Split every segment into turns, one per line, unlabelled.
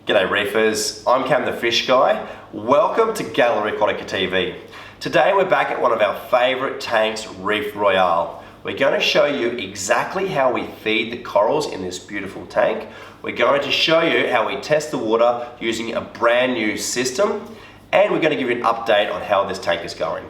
G'day reefers, I'm Cam the Fish Guy. Welcome to Gallery Aquatica TV. Today we're back at one of our favourite tanks, Reef Royale. We're going to show you exactly how we feed the corals in this beautiful tank. We're going to show you how we test the water using a brand new system, and we're going to give you an update on how this tank is going.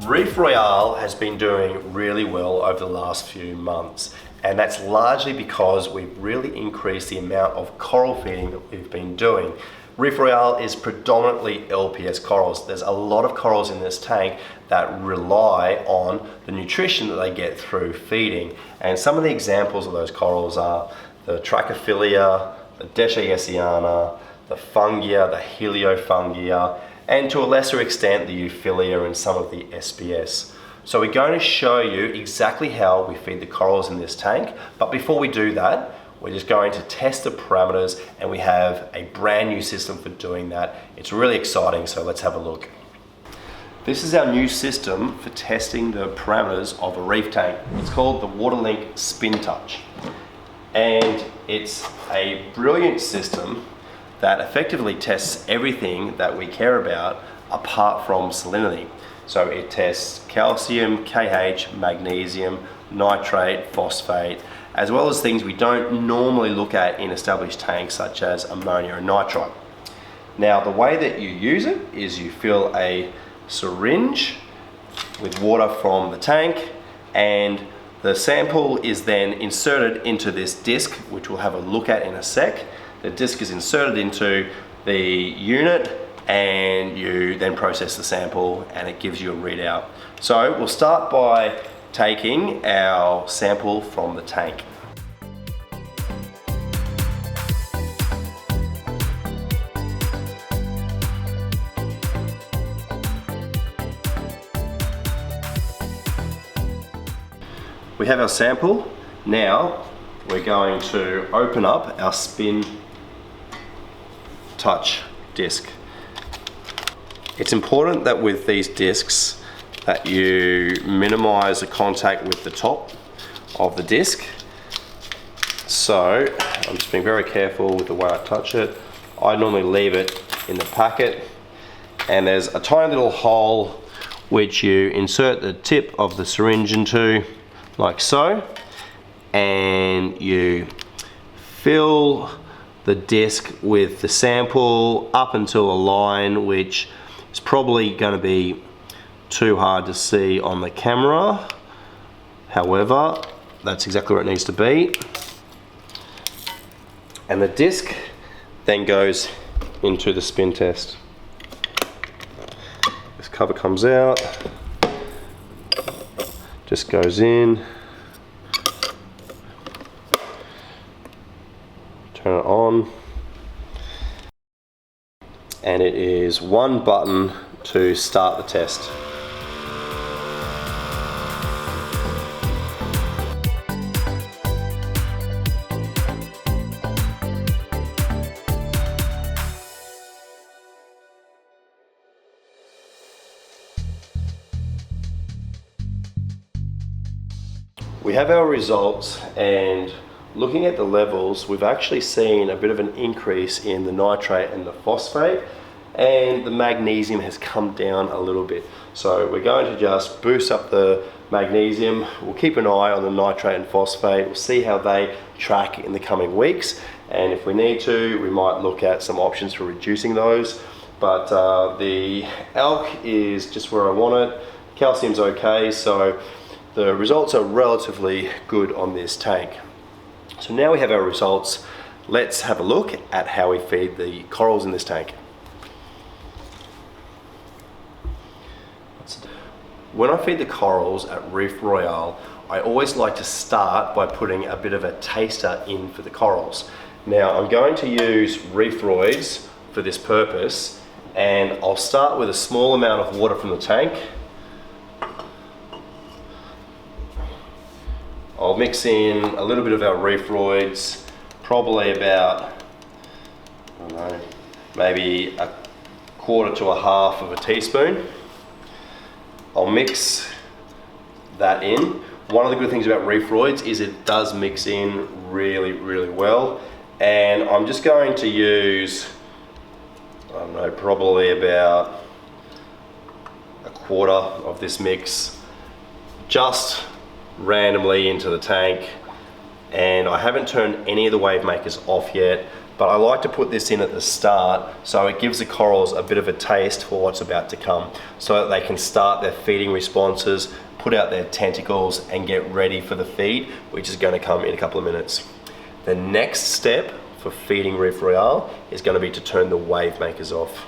Reef Royale has been doing really well over the last few months, and that's largely because we've really increased the amount of coral feeding that we've been doing. Reef Royale is predominantly LPS corals. There's a lot of corals in this tank that rely on the nutrition that they get through feeding, and some of the examples of those corals are the Trachophilia, the Deschayesiana, the Fungia, the Heliofungia, and to a lesser extent the Euphilia and some of the SPS. So we're going to show you exactly how we feed the corals in this tank, but before we do that, we're just going to test the parameters, and we have a brand new system for doing that. It's really exciting, so let's have a look. This is our new system for testing the parameters of a reef tank. It's called the Waterlink Spintouch, and it's a brilliant system that effectively tests everything that we care about apart from salinity. So it tests calcium, KH, magnesium, nitrate, phosphate, as well as things we don't normally look at in established tanks such as ammonia and nitrite. Now the way that you use it is you fill a syringe with water from the tank, and the sample is then inserted into this disc, which we'll have a look at in a sec. The disc is inserted into the unit, and you then process the sample and it gives you a readout. So we'll start by taking our sample from the tank. We have our sample. Now we're going to open up our Spintouch disc. It's important that with these discs that you minimize the contact with the top of the disc. So I'm just being very careful with the way I touch it. I normally leave it in the packet, and there's a tiny little hole which you insert the tip of the syringe into, like so, and you fill the disc with the sample up until a line which is probably going to be too hard to see on the camera. However, that's exactly where it needs to be. And the disc then goes into the spin test. This cover comes out, just goes in. Turn it on, and it is one button to start the test. We have our results, and looking at the levels, we've actually seen a bit of an increase in the nitrate and the phosphate, and the magnesium has come down a little bit. So we're going to just boost up the magnesium. We'll keep an eye on the nitrate and phosphate. We'll see how they track in the coming weeks, and if we need to, we might look at some options for reducing those. But the ALK is just where I want it. Calcium's okay, so the results are relatively good on this tank. So now we have our results. Let's have a look at how we feed the corals in this tank. When I feed the corals at Reef Royale, I always like to start by putting a bit of a taster in for the corals. Now I'm going to use Reef Roids for this purpose, and I'll start with a small amount of water from the tank. I'll mix in a little bit of our Reef Roids, probably about, I don't know, maybe a quarter to a half of a teaspoon. I'll mix that in. One of the good things about Reef Roids is it does mix in really, really well. And I'm just going to use, I don't know, probably about a quarter of this mix just randomly into the tank. And I haven't turned any of the wave makers off yet, but I like to put this in at the start so it gives the corals a bit of a taste for what's about to come, so that they can start their feeding responses, put out their tentacles and get ready for the feed, which is going to come in a couple of minutes. The next step for feeding Reef Royale is going to be to turn the wave makers off.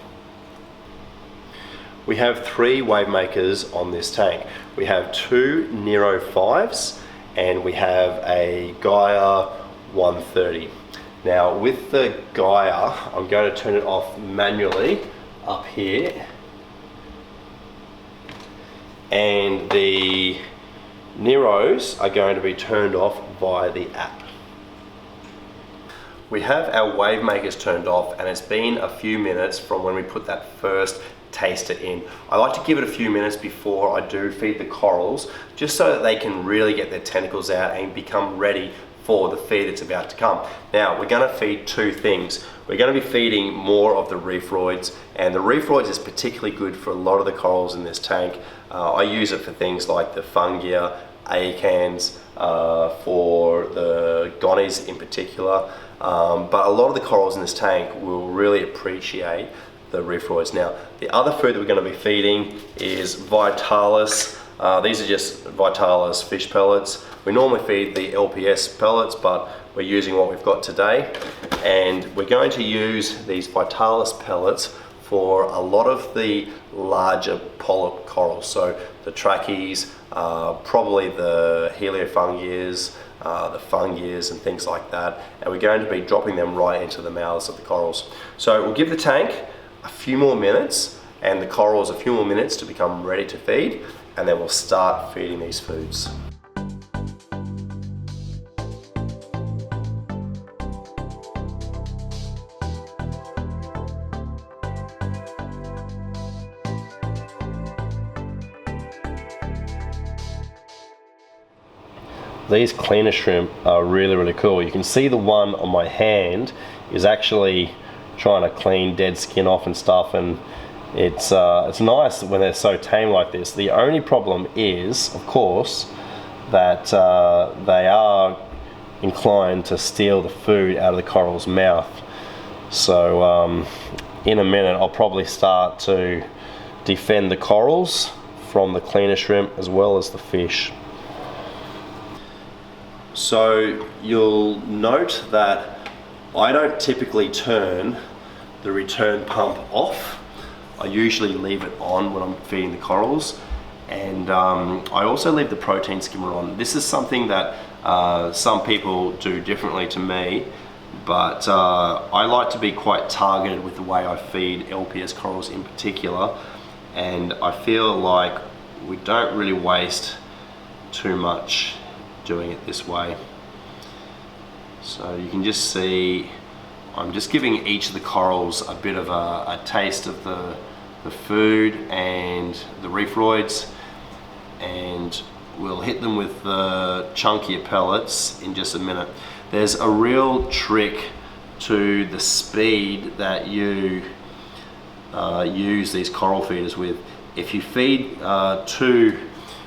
We have 3 wave makers on this tank. We have 2 Nero 5s and we have a Gaia 130. Now with the Gaia, I'm going to turn it off manually up here, and the Neros are going to be turned off via the app. We have our wave makers turned off, and it's been a few minutes from when we put that first taster in. I like to give it a few minutes before I do feed the corals, just so that they can really get their tentacles out and become ready for the feed that's about to come. Now we're going to feed 2 things. We're going to be feeding more of the Reef Roids, and the Reef Roids is particularly good for a lot of the corals in this tank. I use it for things like the fungia, acans, for the gonies in particular, but a lot of the corals in this tank will really appreciate the Reef Roids. Now the other food that we're going to be feeding is Vitalis. These are just Vitalis fish pellets. We normally feed the LPS pellets, but we're using what we've got today. And we're going to use these Vitalis pellets for a lot of the larger polyp corals. So the trachees, probably the heliofungias, the fungias and things like that. And we're going to be dropping them right into the mouths of the corals. So we'll give the tank a few more minutes and the corals a few more minutes to become ready to feed, and then we'll start feeding these foods. These cleaner shrimp are really, really cool. You can see the one on my hand is actually trying to clean dead skin off and stuff, and it's nice when they're so tame like this. The only problem is, of course, that they are inclined to steal the food out of the coral's mouth. So in a minute I'll probably start to defend the corals from the cleaner shrimp as well as the fish. So you'll note that I don't typically turn the return pump off. I usually leave it on when I'm feeding the corals, and I also leave the protein skimmer on. This is something that some people do differently to me, but I like to be quite targeted with the way I feed LPS corals in particular, and I feel like we don't really waste too much doing it this way. So you can just see I'm just giving each of the corals a bit of a taste of the food and the Reef Roids, and we'll hit them with the chunkier pellets in just a minute. There's a real trick to the speed that you use these coral feeders with. If you feed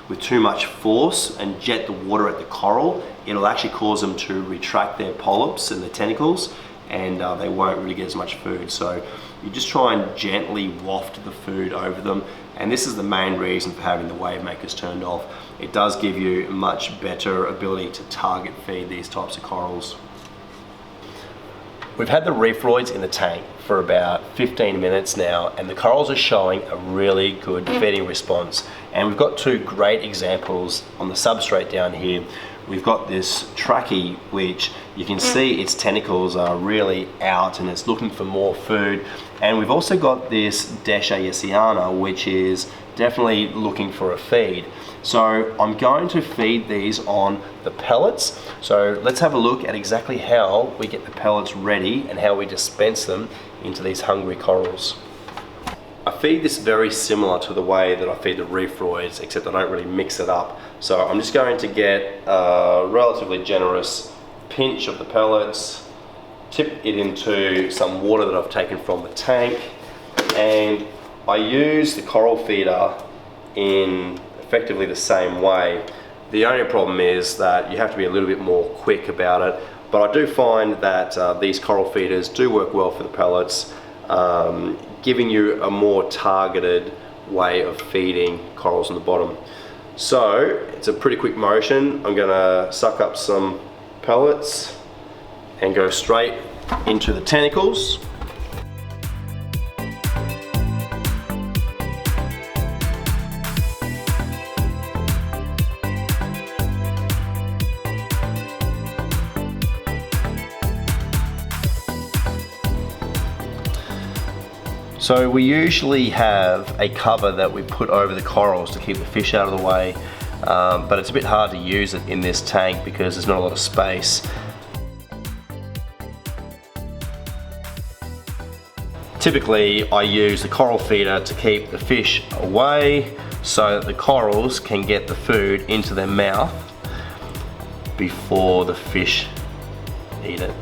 with too much force and jet the water at the coral, it'll actually cause them to retract their polyps and their tentacles, and they won't really get as much food. So you just try and gently waft the food over them, and this is the main reason for having the wave makers turned off. It does give you a much better ability to target feed these types of corals. We've had the reef roids in the tank for about 15 minutes now, and the corals are showing a really good feeding response. And we've got two great examples on the substrate down here. We've got this trachea, which you can see its tentacles are really out and it's looking for more food. And we've also got this Deschayesiana, which is definitely looking for a feed. So I'm going to feed these on the pellets. So let's have a look at exactly how we get the pellets ready and how we dispense them into these hungry corals. I feed this very similar to the way that I feed the reef roids, except I don't really mix it up. So I'm just going to get a relatively generous pinch of the pellets, tip it into some water that I've taken from the tank, and I use the coral feeder in effectively the same way. The only problem is that you have to be a little bit more quick about it, but I do find that these coral feeders do work well for the pellets, giving you a more targeted way of feeding corals on the bottom. So it's a pretty quick motion. I'm gonna suck up some pellets and go straight into the tentacles. So we usually have a cover that we put over the corals to keep the fish out of the way, but it's a bit hard to use it in this tank because there's not a lot of space. Typically I use the coral feeder to keep the fish away so that the corals can get the food into their mouth before the fish eat it.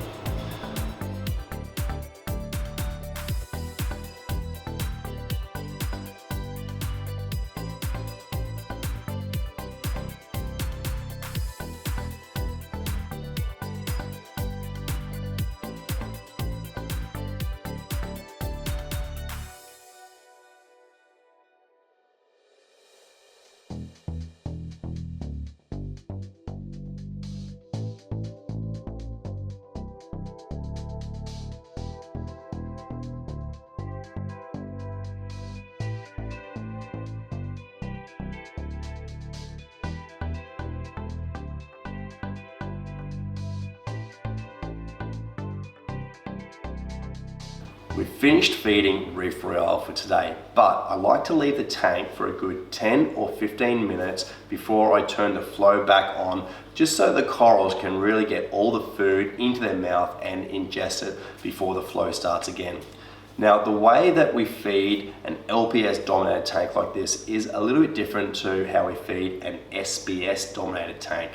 We've finished feeding Reef Royale for today, but I like to leave the tank for a good 10 or 15 minutes before I turn the flow back on, just so the corals can really get all the food into their mouth and ingest it before the flow starts again. Now, the way that we feed an LPS dominated tank like this is a little bit different to how we feed an SBS dominated tank.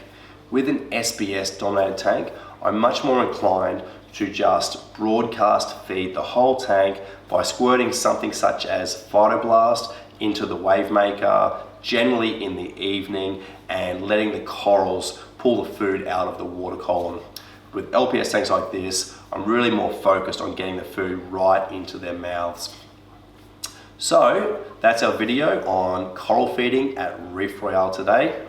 With an SBS dominated tank, I'm much more inclined to just broadcast feed the whole tank by squirting something such as Phytoblast into the wave maker, generally in the evening, and letting the corals pull the food out of the water column. With LPS tanks like this, I'm really more focused on getting the food right into their mouths. So that's our video on coral feeding at Reef Royale today.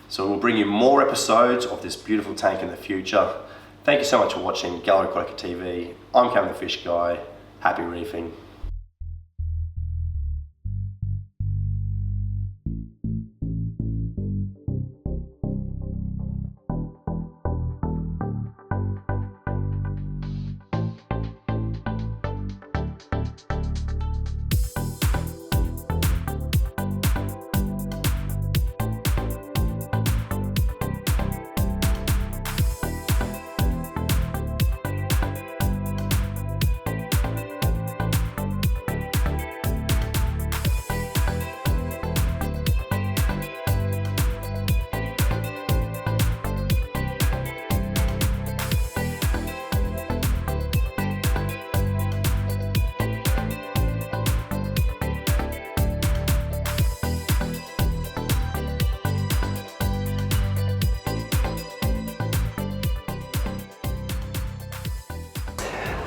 So we'll bring you more episodes of this beautiful tank in the future. Thank you so much for watching Gallery Aquatica TV. I'm Cam the Fish Guy. Happy reefing.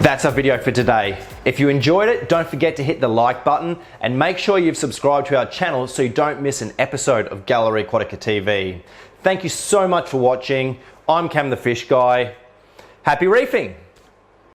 That's our video for today. If you enjoyed it, don't forget to hit the like button and make sure you've subscribed to our channel so you don't miss an episode of Gallery Aquatica TV. Thank you so much for watching. I'm Cam the Fish Guy. Happy reefing!